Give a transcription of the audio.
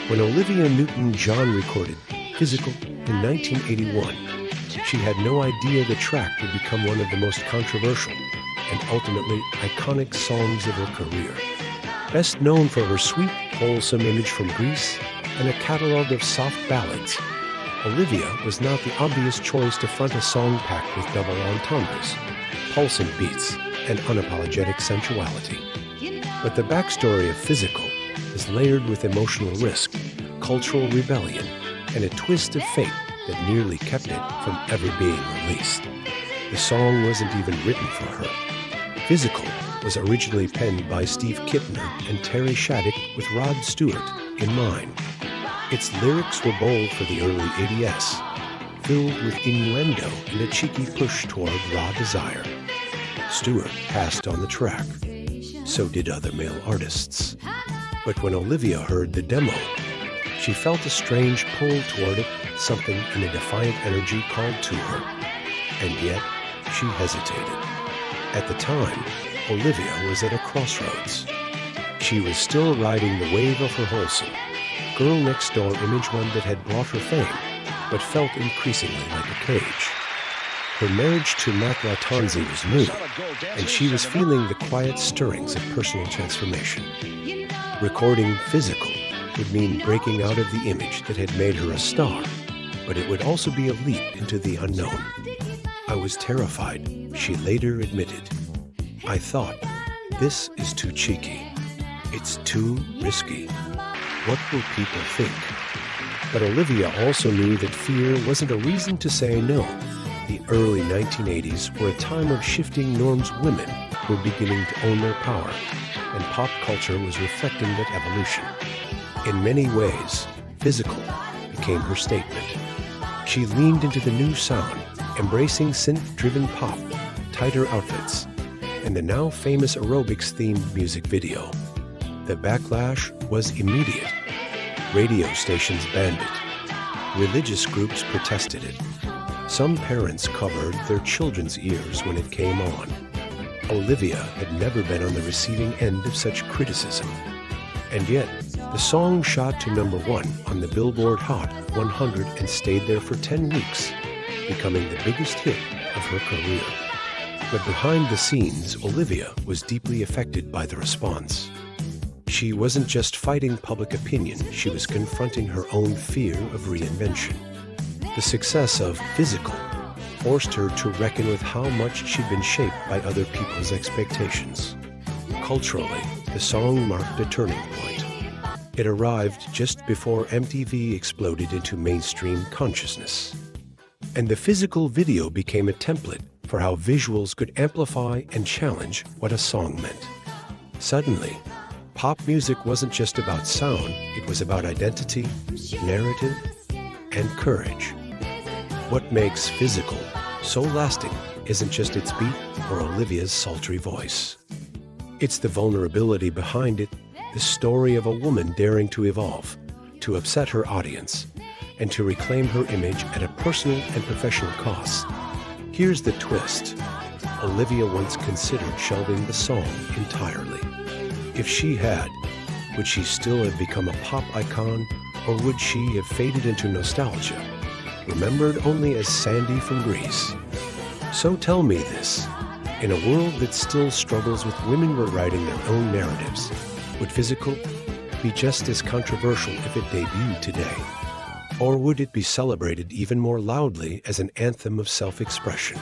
When Olivia Newton-John recorded Physical in 1981, she had no idea the track would become one of the most controversial and ultimately iconic songs of her career. Best known for her sweet, wholesome image from Greece and a catalog of soft ballads, Olivia was not the obvious choice to front a song packed with double entendres, pulsing beats, and unapologetic sensuality. But the backstory of Physical is layered with emotional risk, cultural rebellion, and a twist of fate that nearly kept it from ever being released. The song wasn't even written for her. Physical was originally penned by Steve Kittner and Terry Shattuck with Rod Stewart in mind. Its lyrics were bold for the early 80s, filled with innuendo and a cheeky push toward raw desire. Stewart passed on the track. So did other male artists. But when Olivia heard the demo, she felt a strange pull toward it, something in a defiant energy called to her. And yet, she hesitated. At the time, Olivia was at a crossroads. She was still riding the wave of her wholesome, girl-next-door image, one that had brought her fame, but felt increasingly like a cage. Her marriage to Mac Latanzi was new, and she was feeling the quiet stirrings of personal transformation. Recording Physical would mean breaking out of the image that had made her a star, but it would also be a leap into the unknown. I was terrified, she later admitted. I thought, this is too cheeky. It's too risky. What will people think? But Olivia also knew that fear wasn't a reason to say no. The early 1980s were a time of shifting norms. Women were beginning to own their power, and pop culture was reflecting that evolution. In many ways, Physical became her statement. She leaned into the new sound, embracing synth-driven pop, tighter outfits, and the now famous aerobics-themed music video. The backlash was immediate. Radio stations banned it. Religious groups protested it. Some parents covered their children's ears when it came on. Olivia had never been on the receiving end of such criticism. And yet, the song shot to #1 on the Billboard Hot 100 and stayed there for 10 weeks, becoming the biggest hit of her career. But behind the scenes, Olivia was deeply affected by the response. She wasn't just fighting public opinion, she was confronting her own fear of reinvention. The success of Physical forced her to reckon with how much she'd been shaped by other people's expectations. Culturally, the song marked a turning point. It arrived just before MTV exploded into mainstream consciousness. And the Physical video became a template for how visuals could amplify and challenge what a song meant. Suddenly, pop music wasn't just about sound, it was about identity, narrative, and courage. What makes Physical so lasting isn't just its beat or Olivia's sultry voice. It's the vulnerability behind it, the story of a woman daring to evolve, to upset her audience, and to reclaim her image at a personal and professional cost. Here's the twist. Olivia once considered shelving the song entirely. If she had, would she still have become a pop icon, or would she have faded into nostalgia, remembered only as Sandy from Greece? So tell me this, in a world that still struggles with women rewriting their own narratives, would Physical be just as controversial if it debuted today? Or would it be celebrated even more loudly as an anthem of self-expression?